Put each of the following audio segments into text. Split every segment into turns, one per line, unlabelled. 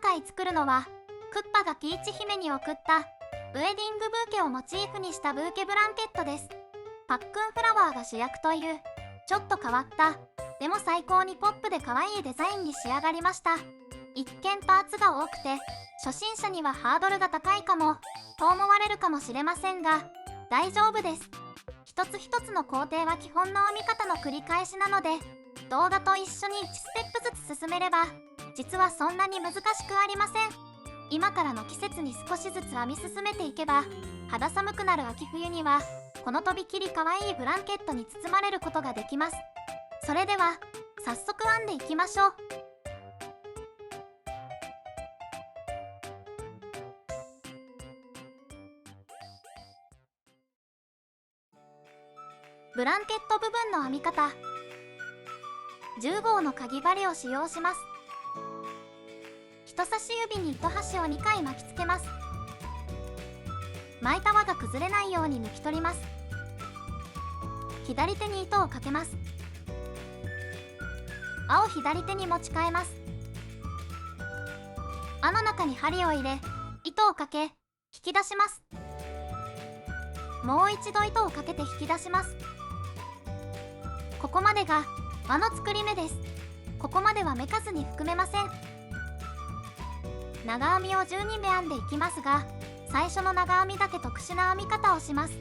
今回作るのはクッパがピーチ姫に贈ったウェディングブーケをモチーフにしたブーケブランケットです。パックンフラワーが主役というちょっと変わったでも最高にポップで可愛いデザインに仕上がりました。一見パーツが多くて初心者にはハードルが高いかもと思われるかもしれませんが大丈夫です。一つ一つの工程は基本の編み方の繰り返しなので動画と一緒に1ステップずつ進めれば実はそんなに難しくありません。今からの季節に少しずつ編み進めていけば肌寒くなる秋冬にはこのとびきり可愛いブランケットに包まれることができます。それでは早速編んでいきましょう。ブランケット部分の編み方。10号のかぎ針を使用します。人差し指に糸端を2回巻きつけます。巻いた輪が崩れないように抜き取ります。左手に糸をかけます。刃を左手に持ち替えます。刃の中に針を入れ糸をかけ引き出します。もう一度糸をかけて引き出します。ここまでが輪の作り目です。ここまでは目数に含めません。長編みを12目編んでいきますが最初の長編みだけ特殊な編み方をします。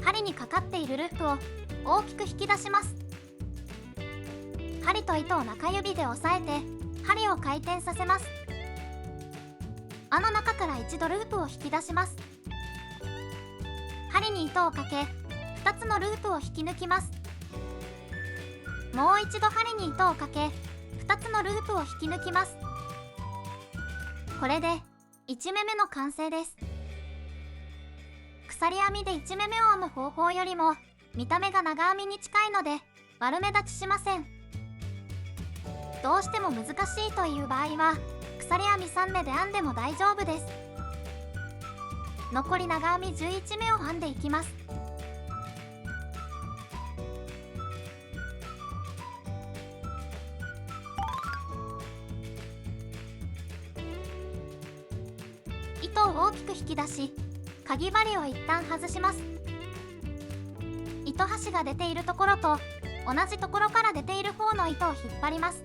針にかかっているループを大きく引き出します。針と糸を中指で押さえて針を回転させます。刃の中から一度ループを引き出します。針に糸をかけ2つのループを引き抜きます。もう一度針に糸をかけ2つのループを引き抜きます。これで1目目の完成です。鎖編みで1目目を編む方法よりも見た目が長編みに近いので悪目立ちしません。どうしても難しいという場合は鎖編み3目で編んでも大丈夫です。残り長編み11目を編んでいきます。糸を大きく引き出しかぎ針を一旦外します。糸端が出ているところと同じところから出ている方の糸を引っ張ります。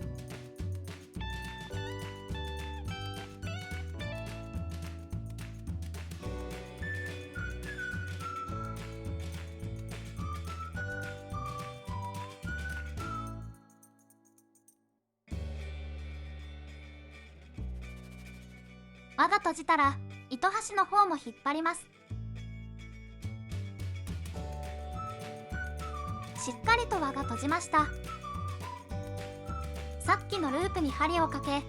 輪が閉じたら糸端の方も引っ張ります。しっかりと輪が閉じました。さっきのループに針をかけ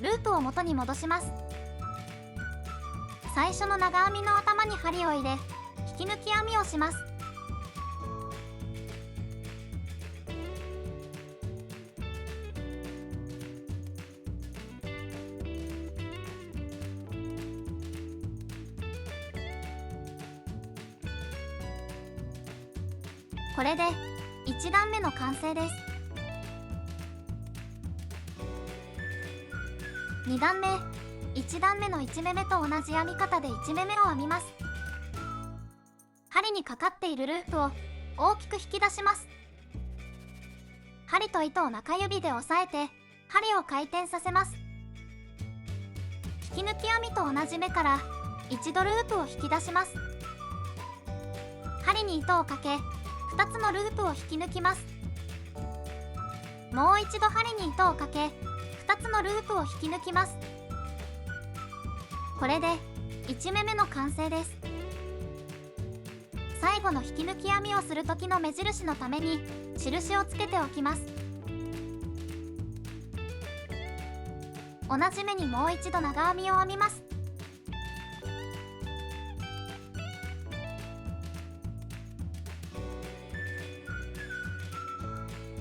ループを元に戻します。最初の長編みの頭に針を入れ引き抜き編みをします。これで1段目の完成です。2段目、1段目の1目目と同じ編み方で1目目を編みます。針にかかっているループを大きく引き出します。針と糸を中指で押さえて針を回転させます。引き抜き編みと同じ目から一度ループを引き出します。針に糸をかけ2つのループを引き抜きます。もう一度針に糸をかけ2つのループを引き抜きます。これで1目目の完成です。最後の引き抜き編みをする時の目印のために印をつけておきます。同じ目にもう一度長編みを編みます。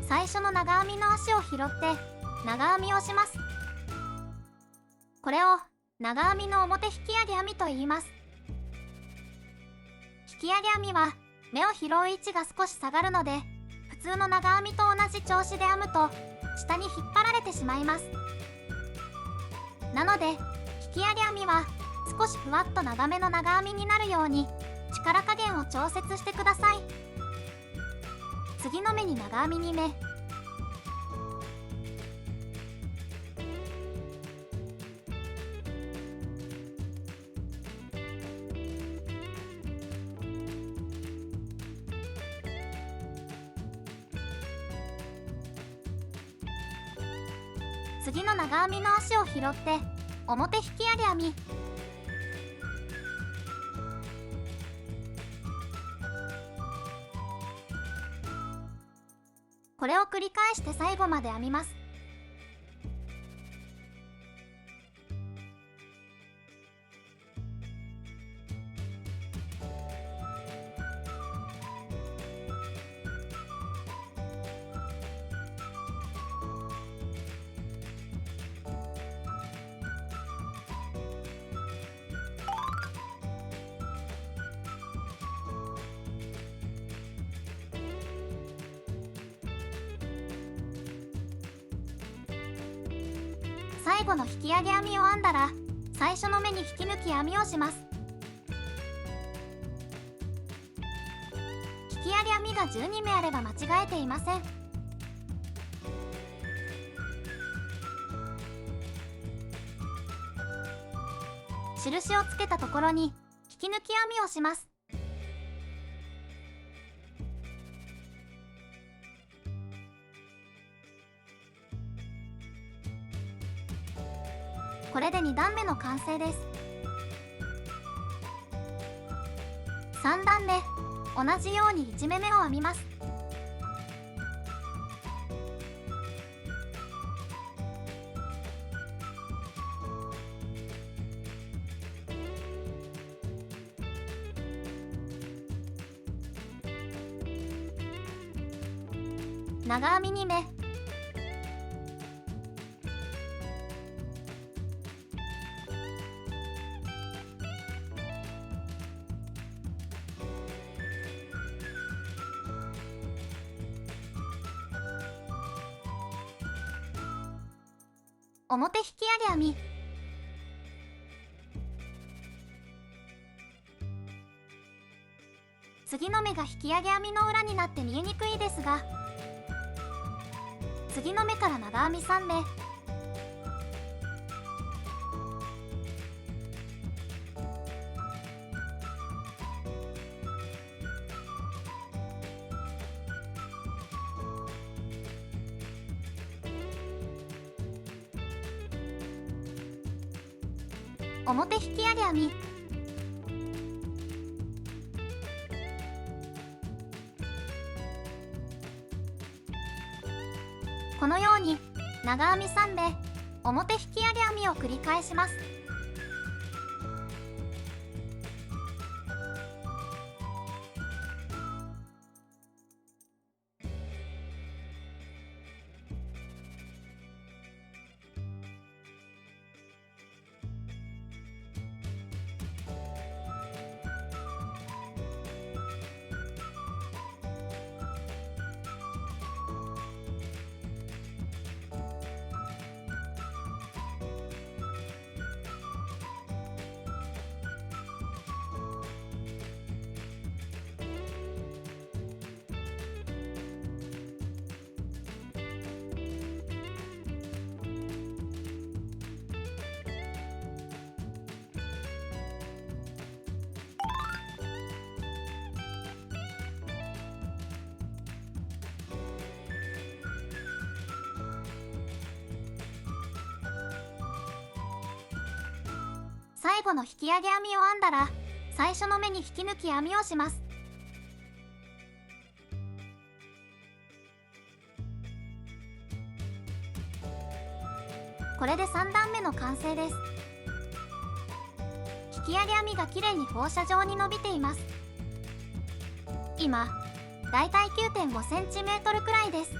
最初の長編みの足を拾って長編みをします。これを長編みの表引き上げ編みと言います。引き上げ編みは目を拾う位置が少し下がるので普通の長編みと同じ調子で編むと下に引っ張られてしまいます。なので引き上げ編みは少しふわっと長めの長編みになるように力加減を調節してください。次の目に長編み2目、次の長編みの足を拾って表引き上げ編み、これを繰り返して最後まで編みます。最後の引き上げ編みを編んだら最初の目に引き抜き編みをします。引き上げ編みが12目あれば間違えていません。印をつけたところに引き抜き編みをします。これで2段目の完成です。3段目、同じように1目目を編みます。長編み2目、表引き上げ編み、次の目が引き上げ編みの裏になって見えにくいですが、次の目から長編み3目、表引き上げ編み、このように長編み3目、表引き上げ編みを繰り返します。最後の引き上げ編みを編んだら最初の目に引き抜き編みをします。これで3段目の完成です。引き上げ編みがきれいに放射状に伸びています。今だいたい 9.5cm くらいです。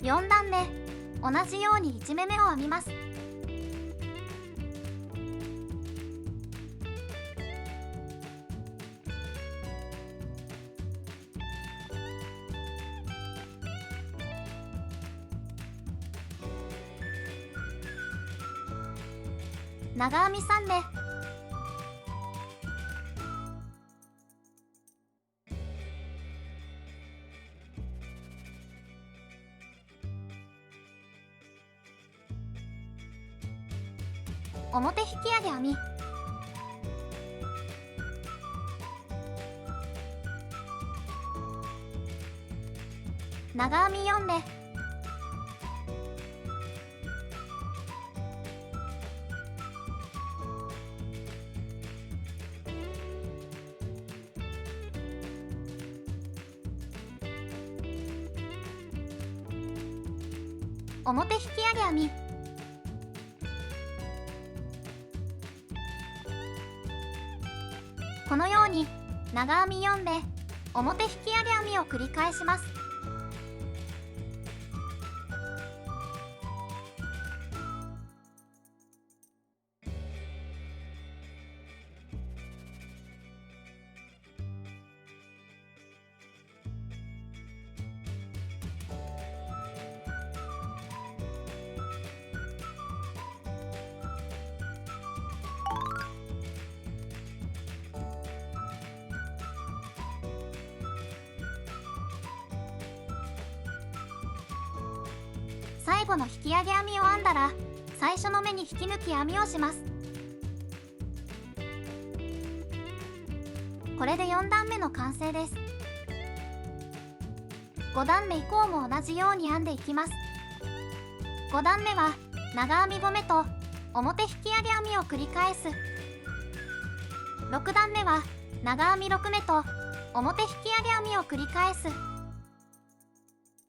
4段目、同じように1目目を編みます。長編み3目、表引き上げ編み、長編み4目、表引き上げ編み、このように長編み4目、表引き上げ編みを繰り返します。最後の引き上げ編みを編んだら、最初の目に引き抜き編みをします。これで4段目の完成です。5段目以降も同じように編んでいきます。5段目は長編み5目と表引き上げ編みを繰り返す。6段目は長編み6目と表引き上げ編みを繰り返す。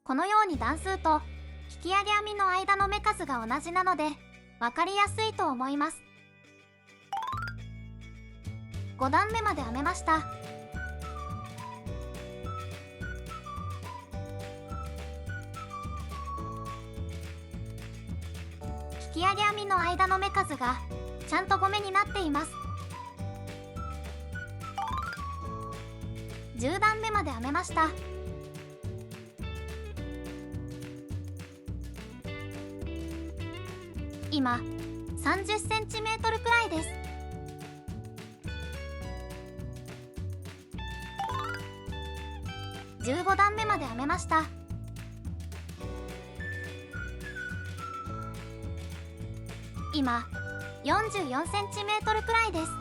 このように段数と引き上げ編みの間の目数が同じなので分かりやすいと思います。5段目まで編めました。引き上げ編みの間の目数がちゃんと5目になっています。10段目まで編めました。今30cmくらいです。15段目まで編めました。今44cmくらいです。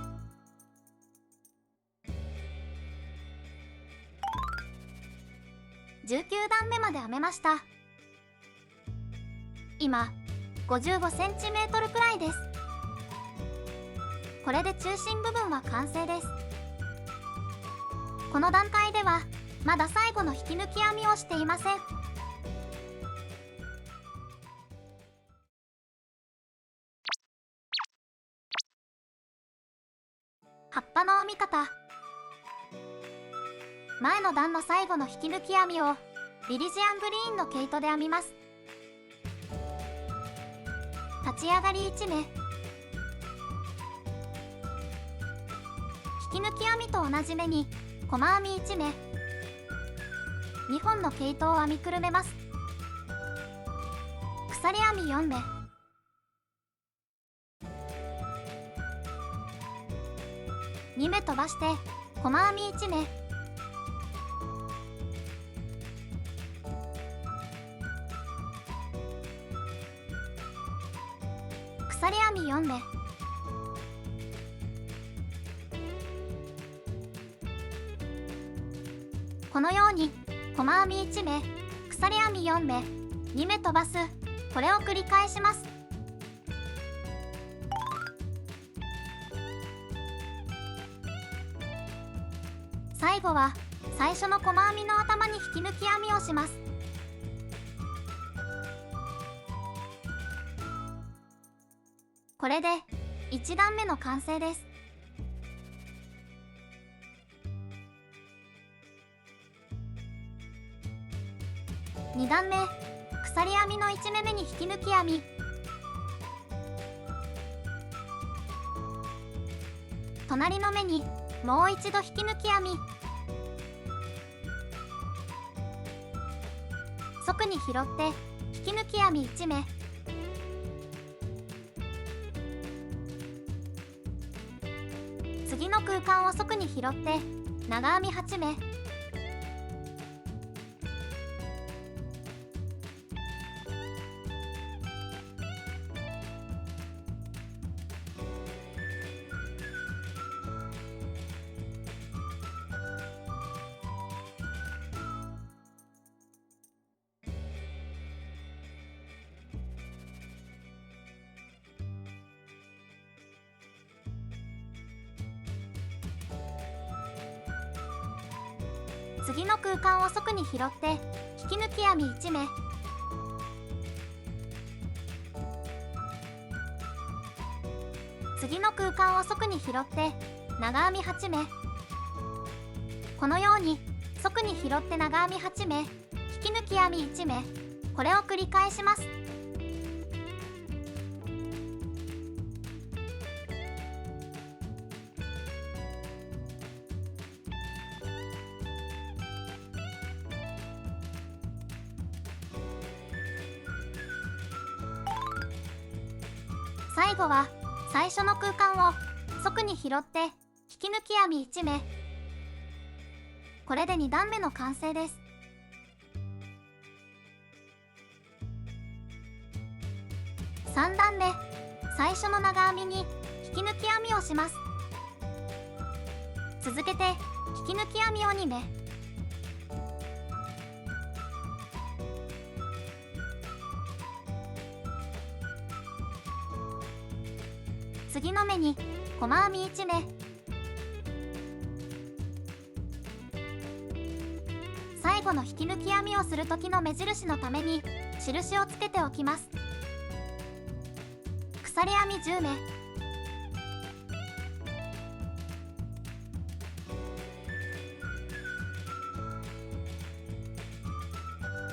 19段目まで編めました。今55cmくらいです。これで中心部分は完成です。この段階ではまだ最後の引き抜き編みをしていません。葉っぱの編み方。前の段の最後の引き抜き編みをビリジアングリーンの毛糸で編みます。立ち上がり1目、引き抜き編みと同じ目に細編み1目、2本の毛糸を編みくるめます。鎖編み4目、2目飛ばして細編み1目、鎖編み4目、このように細編み1目、鎖編み4目、2目飛ばす、これを繰り返します。最後は最初の細編みの頭に引き抜き編みをします。これで1段目の完成です。2段目、鎖編みの1目目に引き抜き編み、隣の目にもう一度引き抜き編み、側に拾って引き抜き編み1目、空間を側に拾って長編み8目、次の空間を側に拾って引き抜き編み1目、次の空間を側に拾って長編み8目、このように側に拾って長編み8目、引き抜き編み1目、これを繰り返します。最後は最初の空間を側に拾って引き抜き編み1目、これで2段目の完成です。3段目、最初の長編みに引き抜き編みをします。続けて引き抜き編みを2目、次の目に細編み1目、最後の引き抜き編みをする時の目印のために印をつけておきます。鎖編み10目、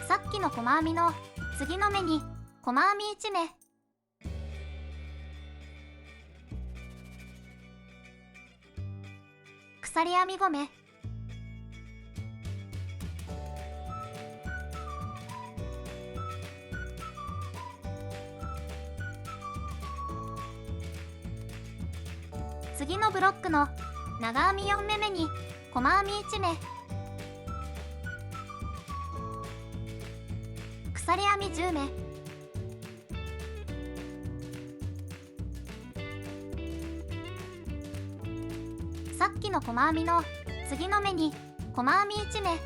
さっきの細編みの次の目に細編み1目、鎖編み5目、次のブロックの長編み4目目に細編み1目、鎖編み10目、さっきの細編みの次の目に細編み1目、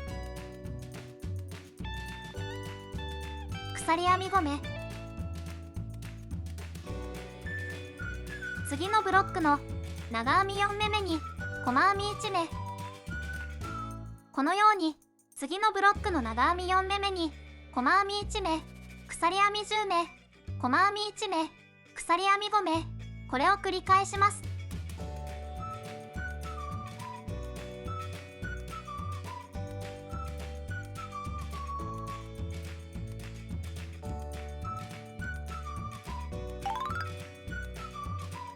鎖編み5目、次のブロックの長編み4目目に細編み1目、このように次のブロックの長編み4目目に細編み1目、鎖編み10目、細編み1目、鎖編み5目、これを繰り返します。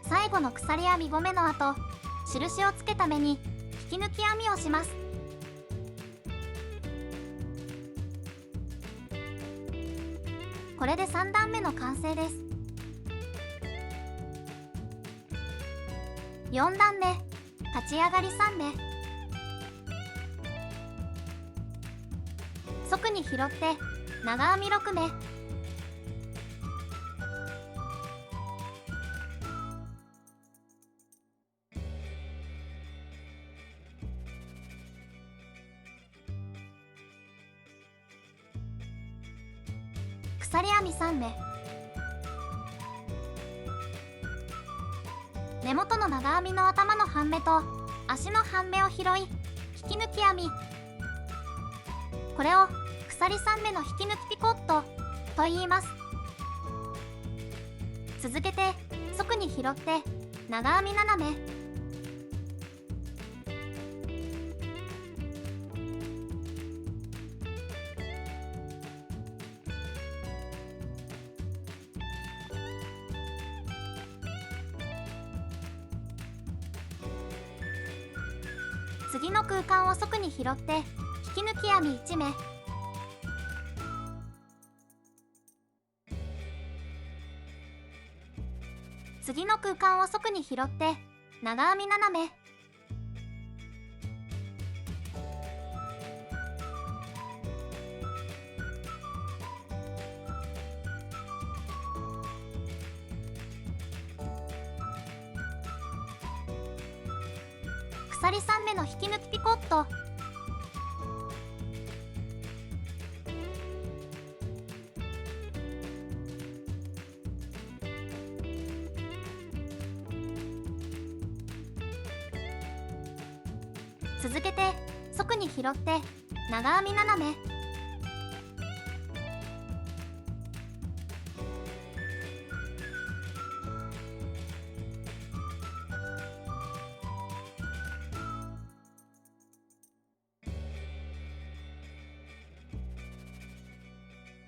最後の鎖編み5目の後、印をつけた目に引き抜き編みをします。これで3段目の完成です。4段目、立ち上がり3目、側に拾って長編み6目、鎖編み3目、根元の長編みの頭の半目と足の半目を拾い引き抜き編み、これを鎖3目の引き抜きピコットと言います。続けて側に拾って長編み7目、次の空間を側に拾って引き抜き編み1目、次の空間を側に拾って長編み7目、鎖3目の引き抜きピコット。続けて側に拾って長編み斜め。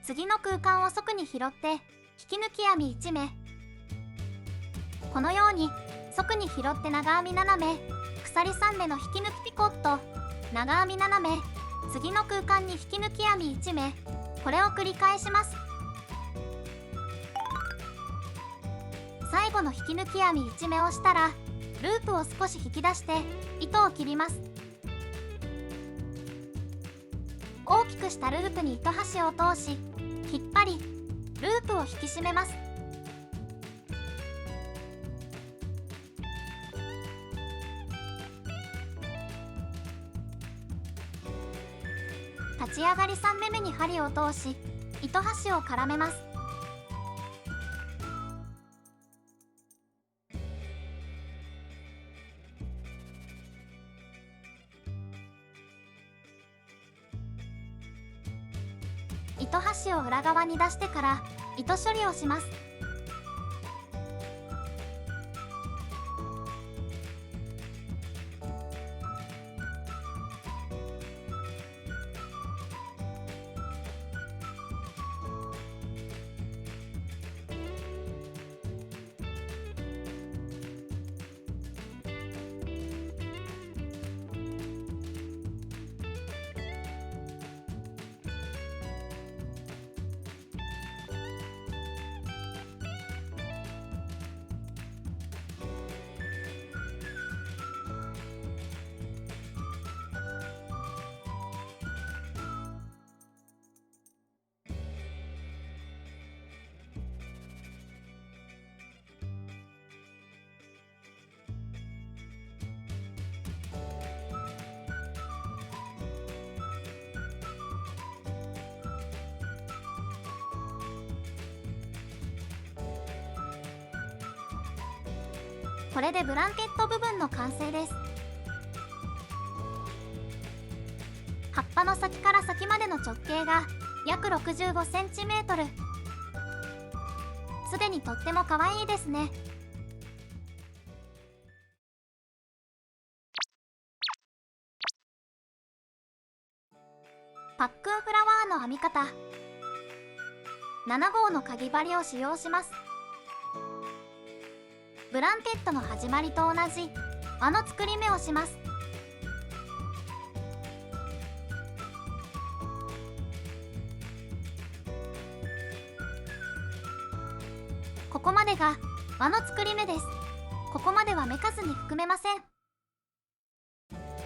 次の空間を側に拾って引き抜き編み1目。このように側に拾って長編み斜め、鎖3目の引き抜きピコット、長編み斜め、次の空間に引き抜き編み1目、これを繰り返します。最後の引き抜き編み1目をしたらループを少し引き出して糸を切ります。大きくしたループに糸端を通し引っ張りループを引き締めます。立ち上がり3目目に針を通し糸端を絡めます。糸端を裏側に出してから糸処理をします。これでブランケット部分の完成です。葉っぱの先から先までの直径が約65センチメートル。すでにとっても可愛いですね。パックンフラワーの編み方。7号のかぎ針を使用します。ブランケットの始まりと同じ輪の作り目をします。ここまでが輪の作り目です。ここまでは目数に含めません。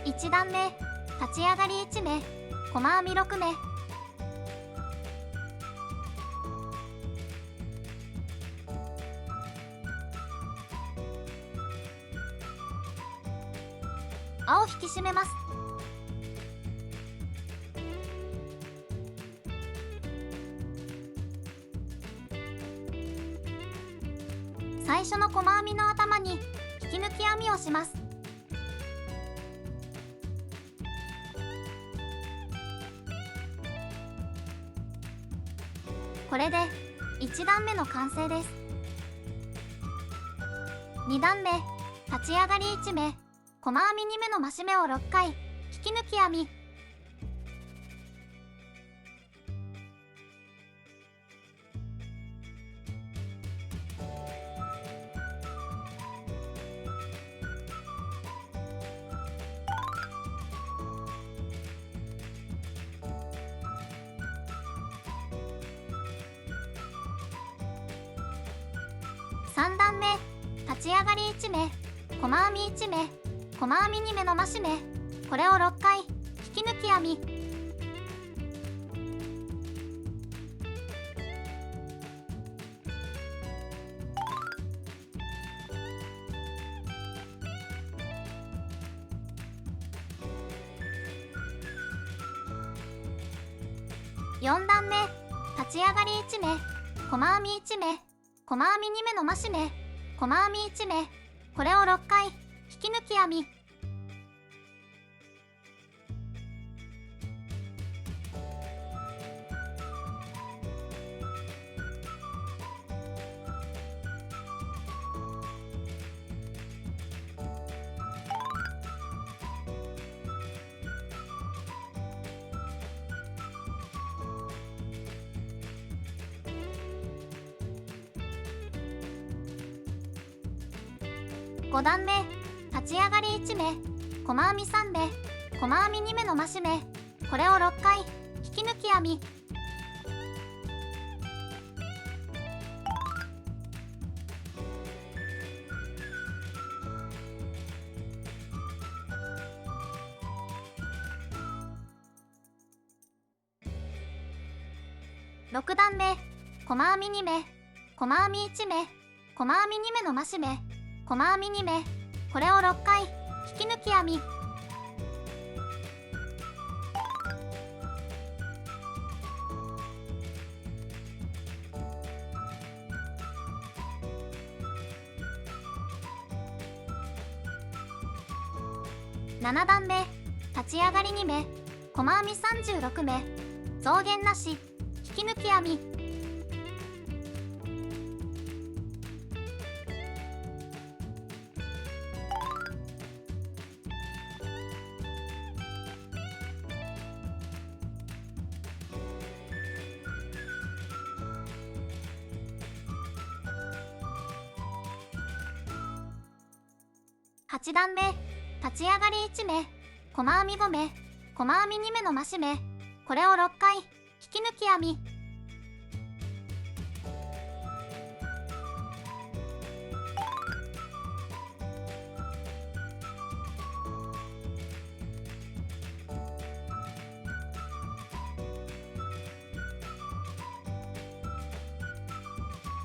1段目、立ち上がり1目、細編み6目。輪を引き締めます。最初の細編みの頭に引き抜き編みをします。これで1段目の完成です。2段目、立ち上がり1目、細編み2目の増し目を6回引き抜き編み。3段目、立ち上がり1目、細編み1目、細編み2目の増し目、これを6回引き抜き編み。4段目、立ち上がり1目、細編み1目、細編み2目の増し目、細編み1目、これを6回引き抜き編み。5段目、立ち上がり1目、細編み3目、細編み2目の増し目、これを6回引き抜き編み。6段目、細編み2目、細編み1目、細編み2目の増し目、細編み2目、これを6回引き抜き編み。7段目、立ち上がり2目、細編み36目、増減なし引き抜き編み。8段目、立ち上がり1目、細編み5目、細編み2目の増し目、これを6回引き抜き編み。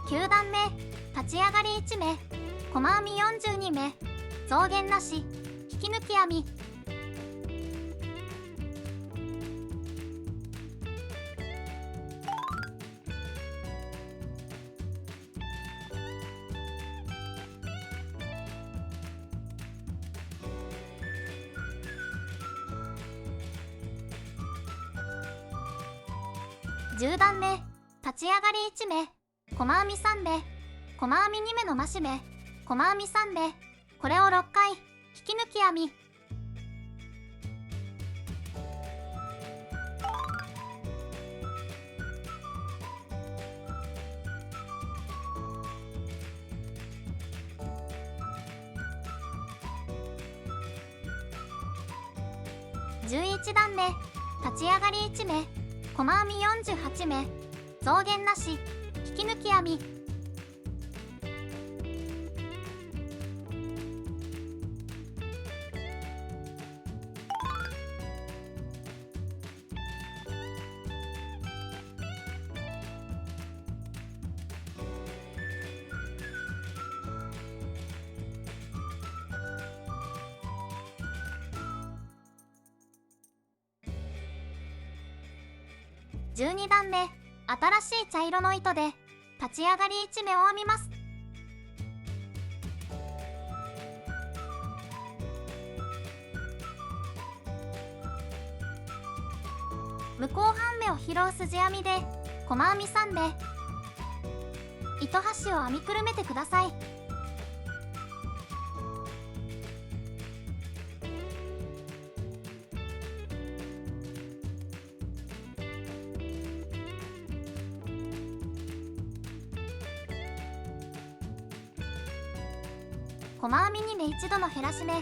9段目、立ち上がり1目、細編み42目、増減なし引き抜き編み。10段目、立ち上がり1目、細編み3目、細編み2目の増し目、細編み3目、これを6回引き抜き編み。11段目、立ち上がり1目、細編み48目、増減なし引き抜き編み。12段目、新しい茶色の糸で立ち上がり1目を編みます。向こう半目を拾う筋編みで細編み3目、糸端を編みくるめてください。細編み2目1度の減らし目、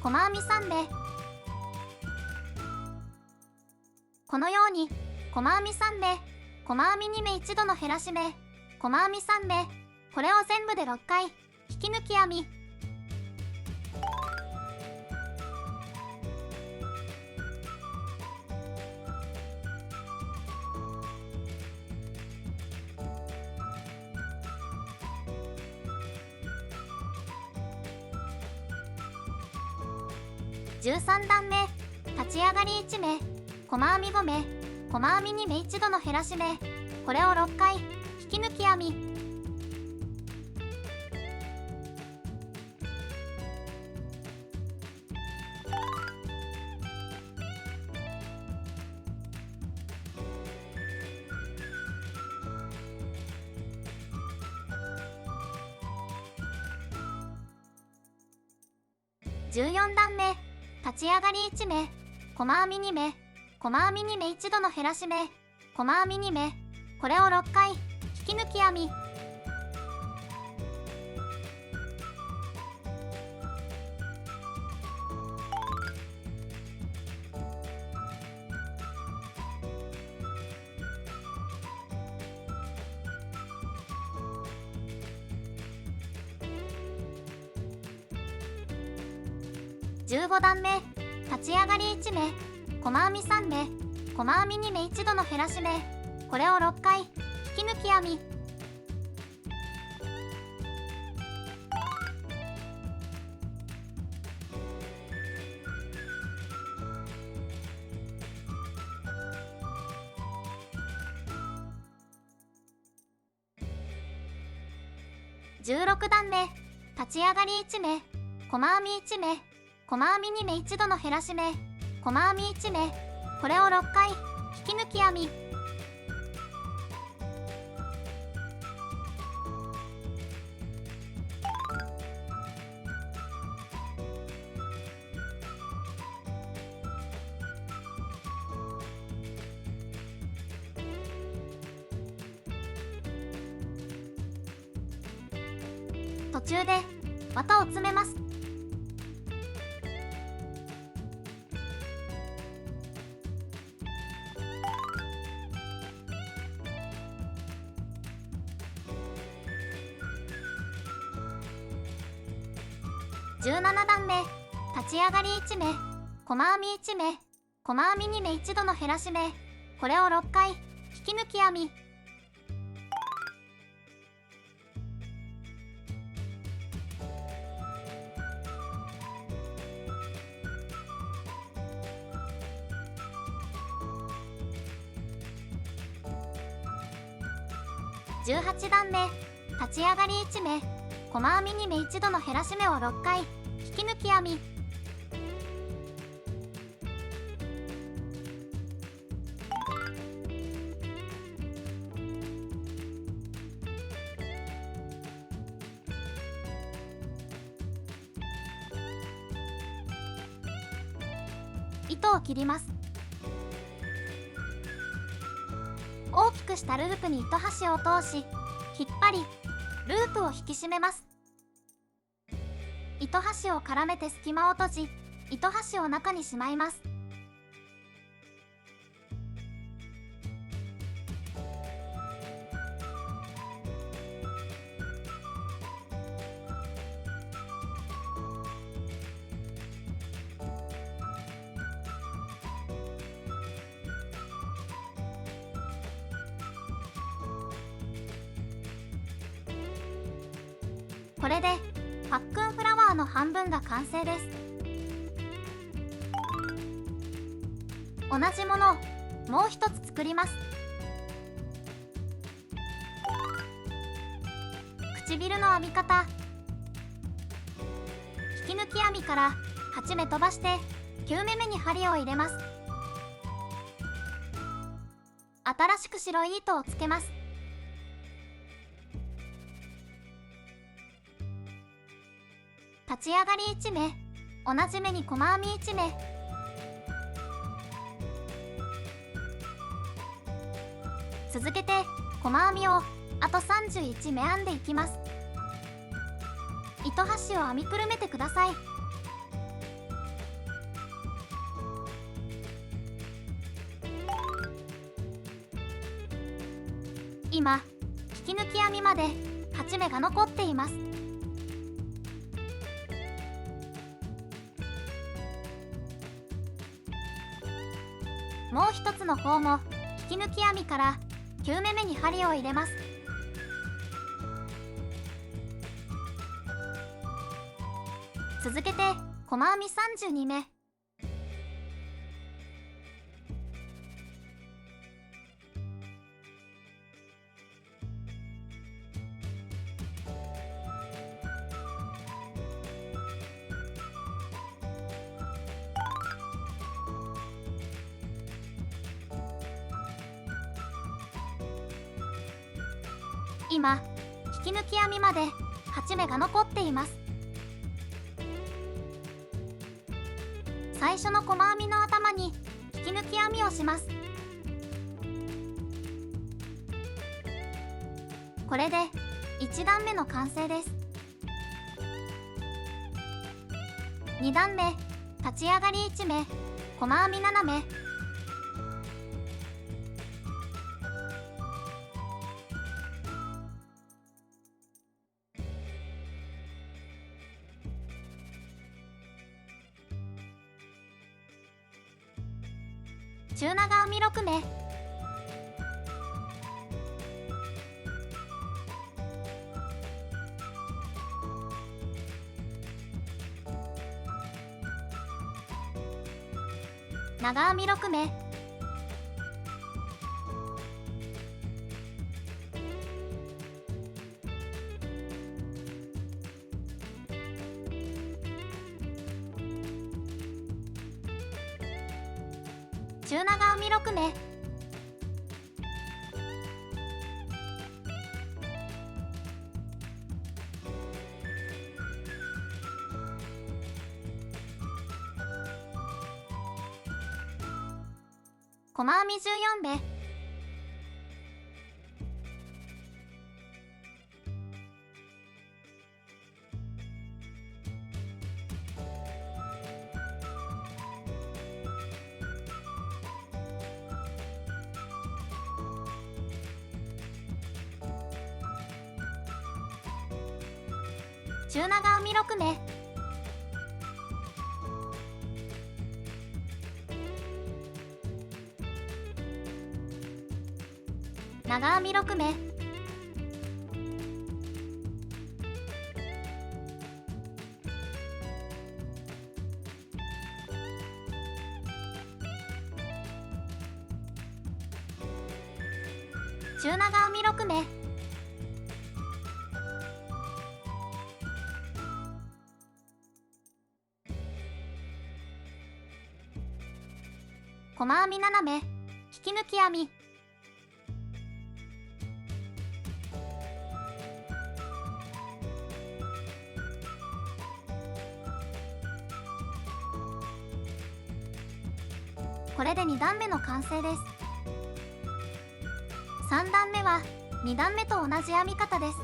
細編み3目、このように細編み3目、細編み2目1度の減らし目、細編み3目、これを全部で6回引き抜き編み。13段目立ち上がり1目細編み5目細編み2目一度の減らし目、これを6回引き抜き編み。14段目立ち上がり1目細編み2目細編み2目一度の減らし目、細編み2目、これを6回引き抜き編み。15段目立ち上がり1目細編み3目細編み2目一度の減らし目、これを6回引き抜き編み。16段目立ち上がり1目細編み1目細編み2目一度の減らし目、細編み1目、これを6回引き抜き編み。途中で綿を詰めます。17段目立ち上がり1目細編み1目細編み2目一度の減らし目、これを6回引き抜き編み。18段目立ち上がり1目細編み2目一度の減らし目を6回引き抜き編み。糸を切ります。大きくしたループに糸端を通し引っ張りループを引き締めます。糸端を絡めて隙間を閉じ糸端を中にしまいます。これでパックンフラワーの半分が完成です。同じものをもう一つ作ります。唇の編み方、引き抜き編みから8目飛ばして9目目に針を入れます。新しく白い糸をつけます。立ち上がり1目同じ目に細編み1目、続けて細編みをあと31目編んでいきます。糸端を編みくるめてください。今引き抜き編みまで8目が残っています。もう一つの方も引き抜き編みから9目目に針を入れます。続けて細編み32目今引き抜き編みまで8目が残っています。最初の細編みの頭に引き抜き編みをします。これで1段目の完成です。2段目、立ち上がり1目、細編み7目。中長編み6目。長編み6目。中長編み6目。細編み14目。中長編み6目。長編み6目。中長編み6目。細編み7目、引き抜き編み。これで2段目の完成です。3段目は2段目と同じ編み方です。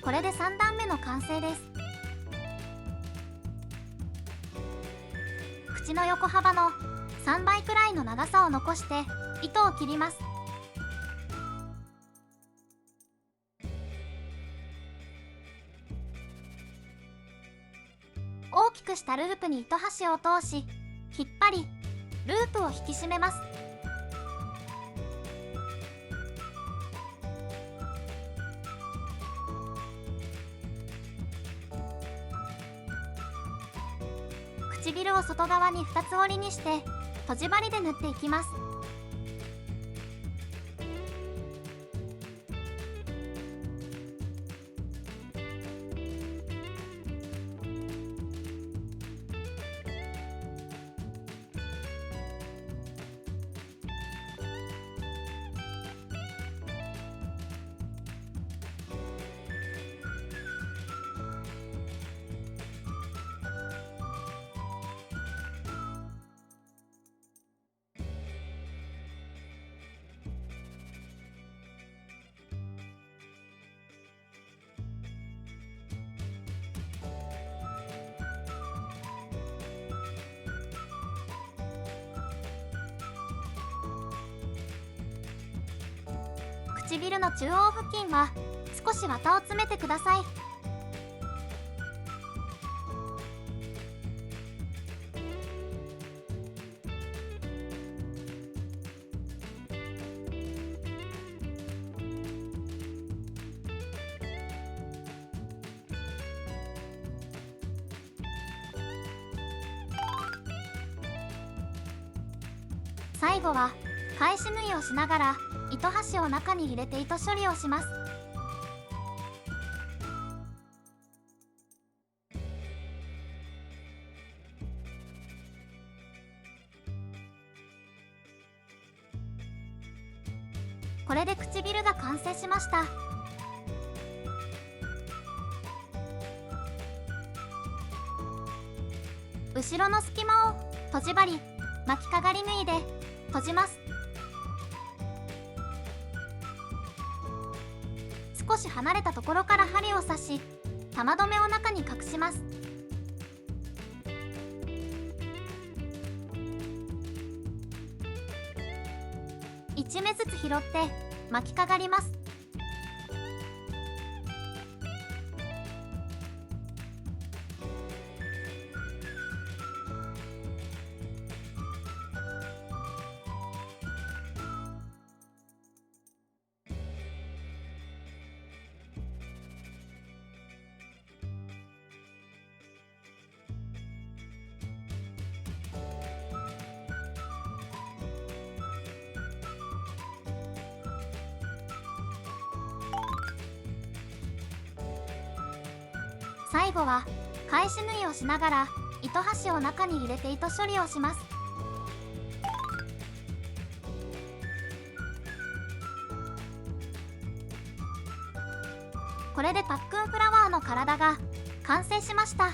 これで3段目の完成です。口の横幅の3倍くらいの長さを残して糸を切ります。大きくしたループに糸端を通し引っ張りループを引き締めます。唇を外側に2つ折りにしてとじ針で縫っていきます。唇の中央付近は少し綿を詰めてください。最後は返し縫いをしながら糸端を中に入れて糸処理をします。これで唇が完成しました。後ろの隙間をとじ針、巻きかがり縫いで閉じます。少し離れたところから針を刺し、玉留めを中に隠します。1目ずつ拾って巻きかがります。最後は返し縫いをしながら糸端を中に入れて糸処理をします。これでパックンフラワーの体が完成しました。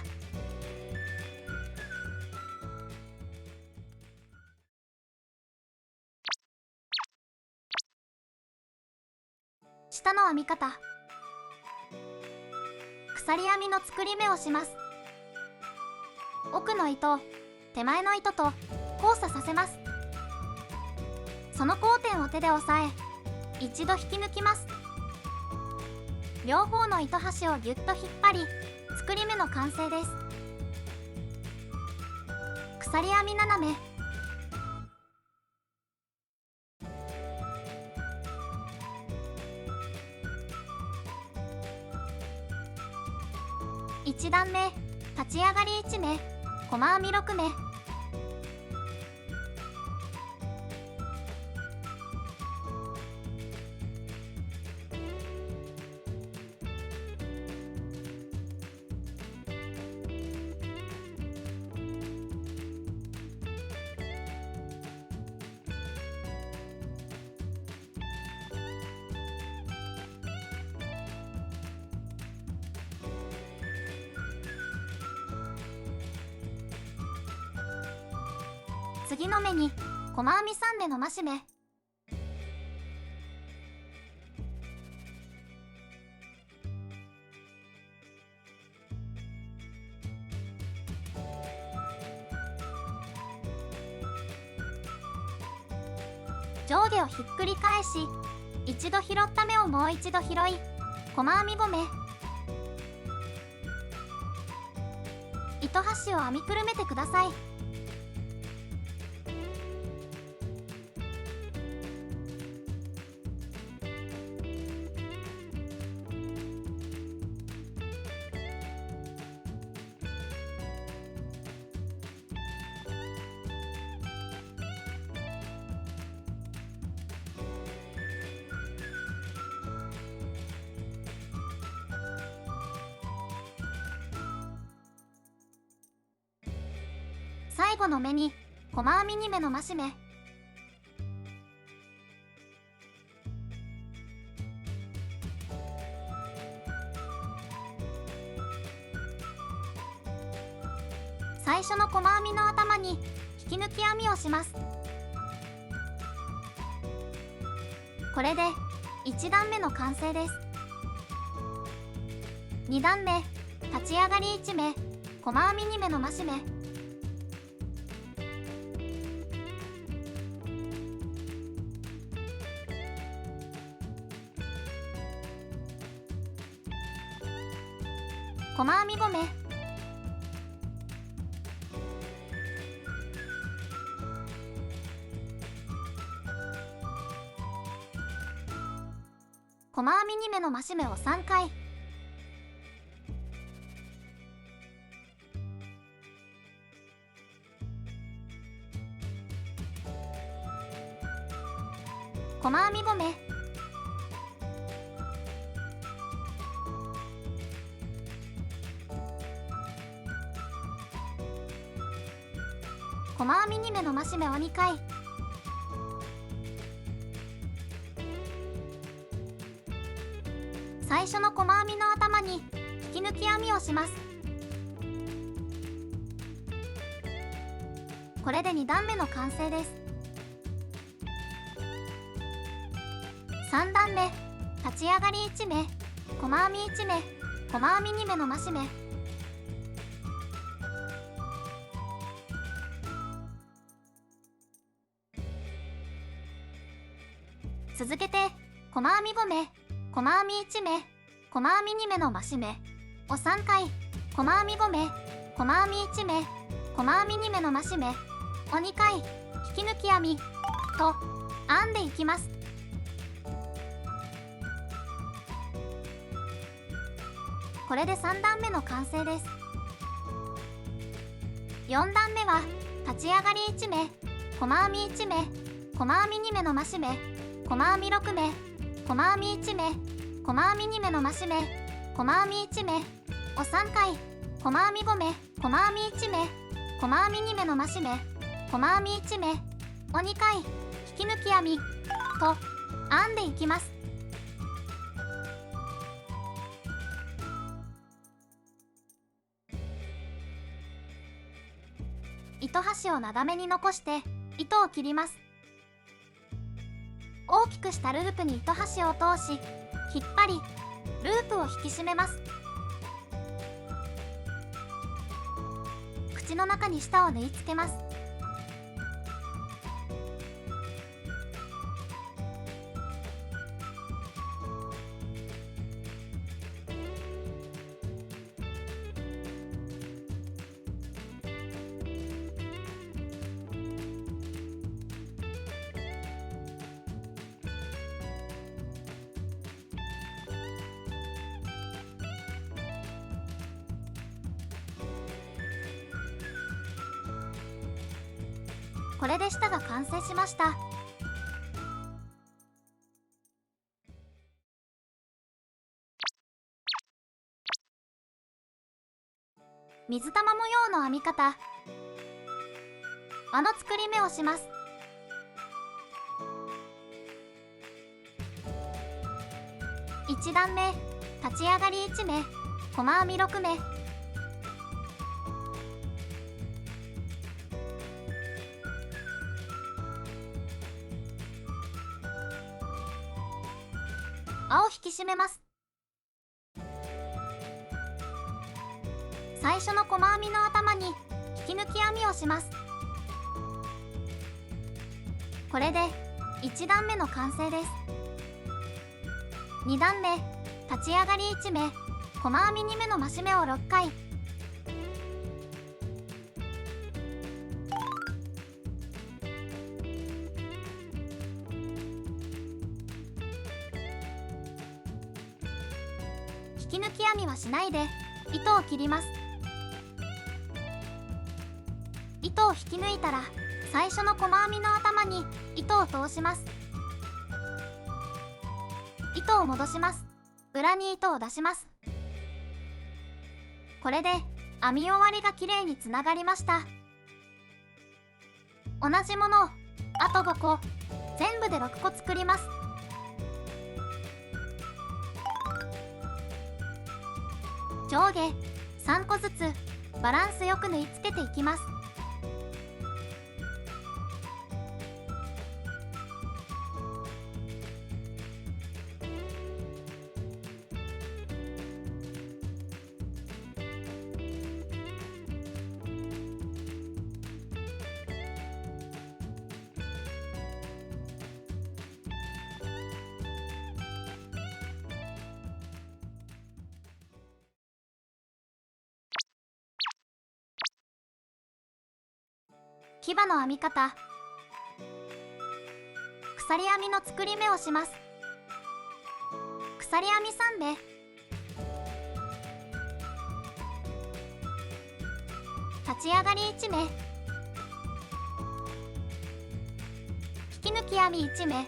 下の編み方。鎖編みの作り目をします。奥の糸、手前の糸と交差させます。その交点を手で押さえ、一度引き抜きます。両方の糸端をぎゅっと引っ張り、作り目の完成です。鎖編み斜め。1段目、立ち上がり1目、細編み6目。次の目に細編み3目の増し目。上下をひっくり返し、一度拾った目をもう一度拾い、細編み5目。糸端を編みくるめてください。最後の目に細編み2目の増し目。最初の細編みの頭に引き抜き編みをします。これで1段目の完成です。2段目、立ち上がり1目、細編み2目の増し目。細編み5目。細編み2目の増し目を3回。細編み5目。細編み2目の増し目を2回。最初の細編みの頭に引き抜き編みをします。これで2段目の完成です。3段目、立ち上がり1目、細編み1目、細編み2目の増し目。続けて細編み5目、細編み1目、細編み2目の増し目を3回、細編み5目、細編み1目、細編み2目の増し目を2回引き抜き編みと編んでいきます。これで3段目の完成です。4段目は立ち上がり1目、細編み1目、細編み2目の増し目、細編み6目、細編み1目、細編み2目の増し目、細編み1目を3回、細編み5目、細編み1目、細編み2目の増し目、細編み1目を2回引き抜き編みと編んでいきます。糸端を長めに残して糸を切ります。大きくしたループに糸端を通し引っ張りループを引き締めます。口の中に舌を縫い付けます。これで舌が完成しました。水玉模様の編み方。輪の作り目をします。1段目、立ち上がり1目、細編み6目。輪を引き締めます。最初の細編みの頭に引き抜き編みをします。これで1段目の完成です。2段目、立ち上がり1目、細編み2目の増し目を6回。引き抜き編みはしないで糸を切ります。糸を引き抜いたら最初の細編みの頭に糸を通します。糸を戻します。裏に糸を出します。これで編み終わりがきれいにつながりました。同じものをあと5個、全部で6個作ります。上下3個ずつバランスよく縫い付けていきます。牙の編み方。鎖編みの作り目をします。鎖編み3目、立ち上がり1目、引き抜き編み1目、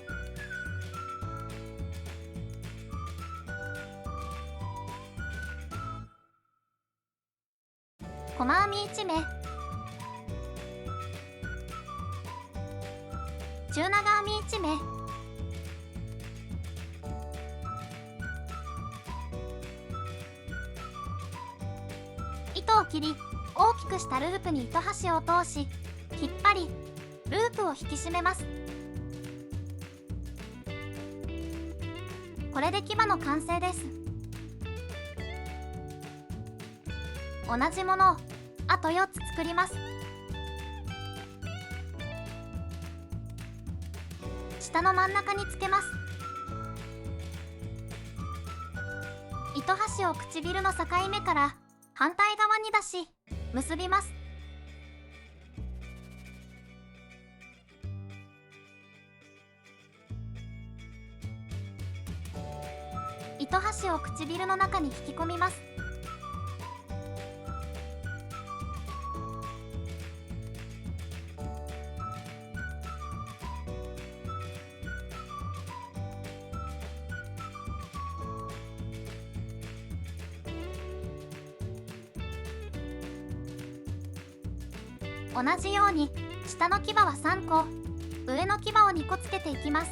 細編み1目、中長編み1目、糸を切り、大きくしたループに糸端を通し、引っ張り、ループを引き締めます。これで牙の完成です。同じものをあと4つ作ります。下の真ん中につけます。糸端を唇の境目から反対側に出し結びます。糸端を唇の中に引き込みます。同じように下の牙は3個、上の牙を2個つけていきます。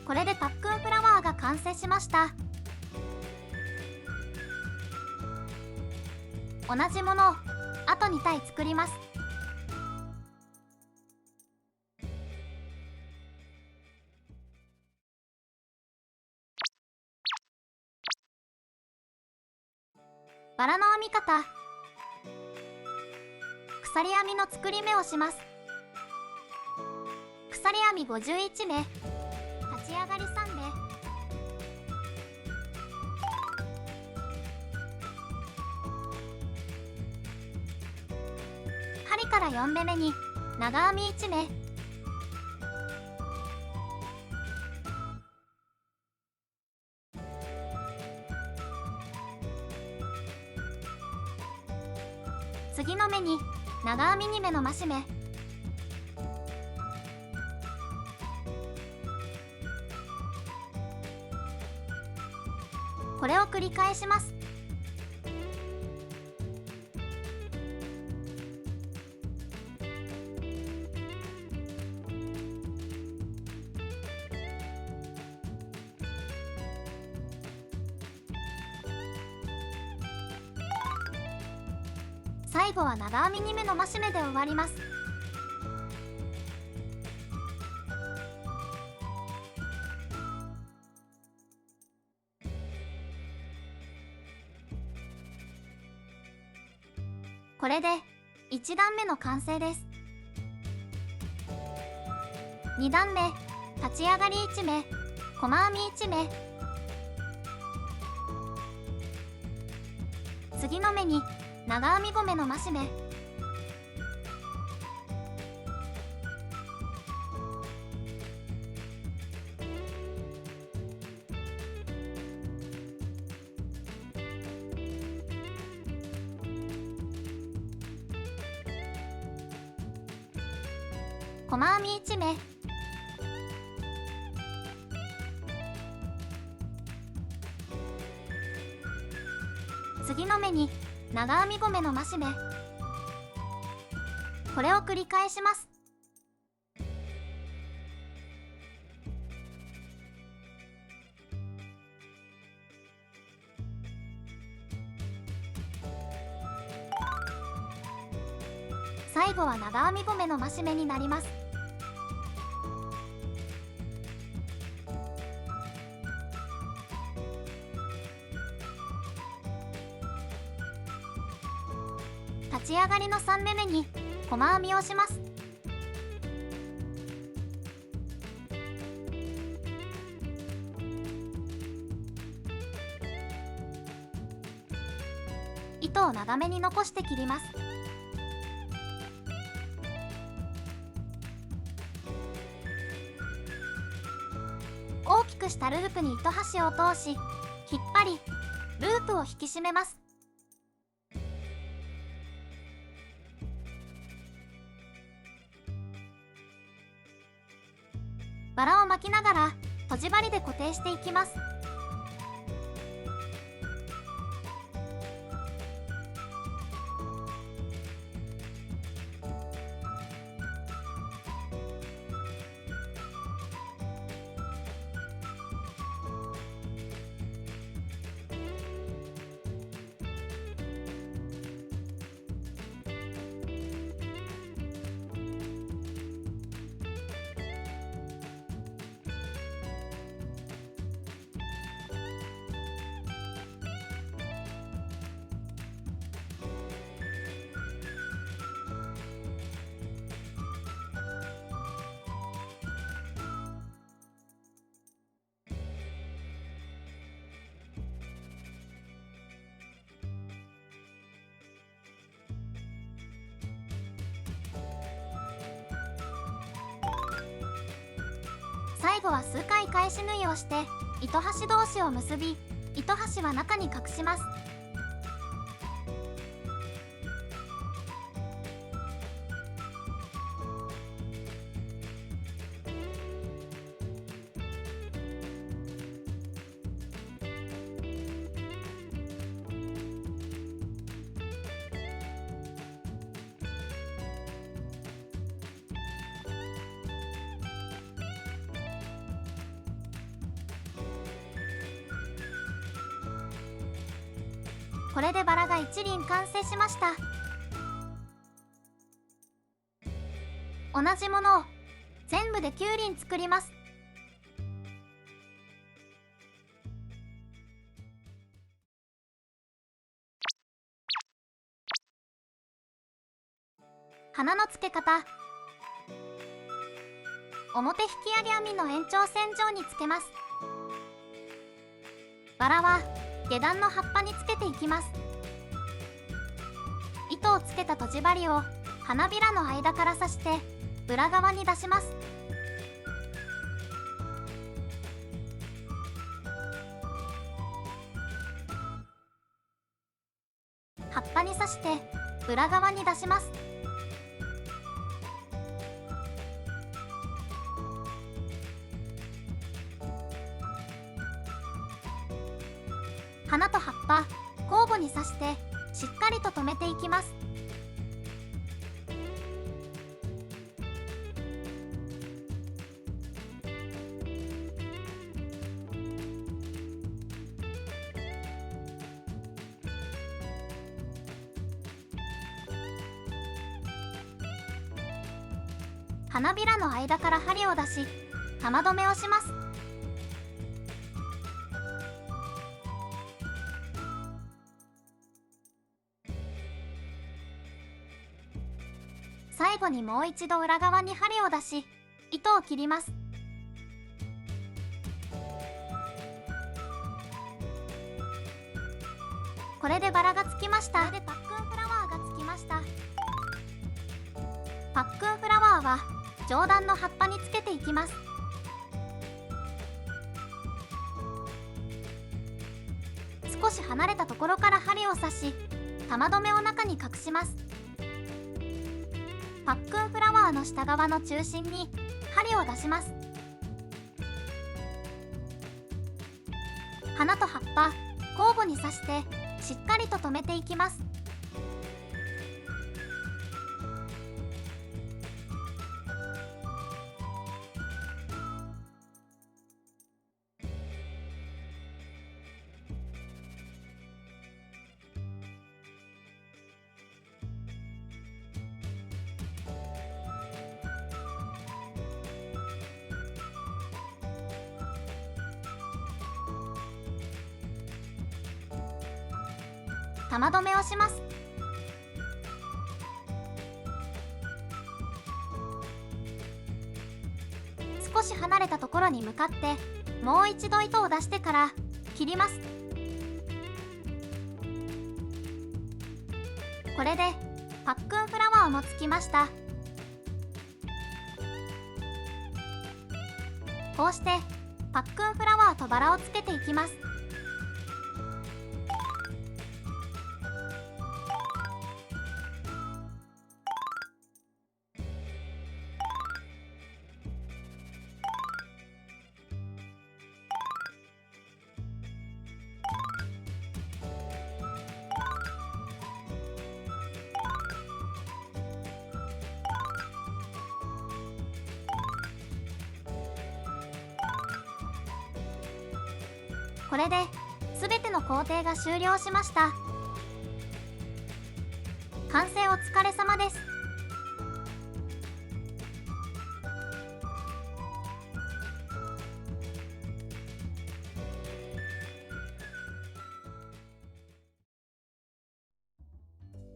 これでパックンフラワーが完成しました。同じものをあと2体作ります。バラの編み方。鎖編みの作り目をします。鎖編み51目、立ち上がり3目、針から4目目に長編み1目、次の目に長編み2目の増し目、これを繰り返します。最後は長編み2目の増し目で終わります。これで1段目の完成です。2段目、立ち上がり1目、細編み1目、次の目に長編み5目の増し目、細編み1目、次の目に長編み5目の増し目、これを繰り返します。最後は長編み5目の増し目になります。立ち上がりの3目目に細編みをします。糸を長めに残して切ります。大きくしたループに糸端を通し引っ張りループを引き締めます。バラを巻きながらとじ針で固定していきます。最後は数回返し縫いをして糸端同士を結び、糸端は中に隠します。これでバラが1輪完成しました。同じものを全部で9輪作ります。花の付け方。表引き上げ編みの延長線上につけます。バラは下段の葉っぱにつけていきます。糸をつけたとじ針を花びらの間から刺して裏側に出します。葉っぱに刺して裏側に出します。花と葉っぱ交互に刺してしっかりと留めていきます。花びらの間から針を出し玉留めをします。最後にもう一度裏側に針を出し糸を切ります。これでバラがつきました。これでパックンフラワーがつきました。パックンフラワーは上段の葉っぱにつけていきます。少し離れたところから針を刺し玉留めを中に隠します。パックンフラワーの下側の中心に針を出します。花と葉っぱ交互に刺してしっかりと留めていきます。玉留めをします。少し離れたところに向かってもう一度糸を出してから切ります。これでパックンフラワーもつきました。こうしてパックンフラワーとバラをつけていきます。これで全ての工程が終了しました。完成お疲れ様です。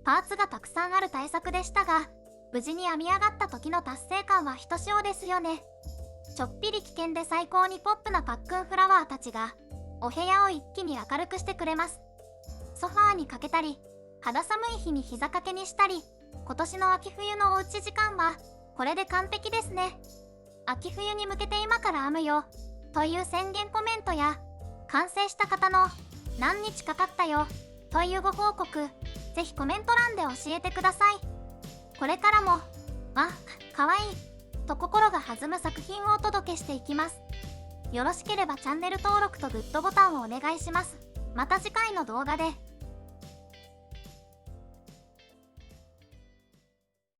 パーツがたくさんある大作でしたが、無事に編み上がった時の達成感はひとしおですよね。ちょっぴり危険で最高にポップなパックンフラワーたちがお部屋を一気に明るくしてくれます。ソファーにかけたり、肌寒い日に膝掛けにしたり、今年の秋冬のおうち時間はこれで完璧ですね。秋冬に向けて今から編むよという宣言コメントや、完成した方の何日かかったよというご報告、ぜひコメント欄で教えてください。これからもわかわいいと心が弾む作品をお届けしていきます。よろしければチャンネル登録とグッドボタンをお願いします。また次回の動画で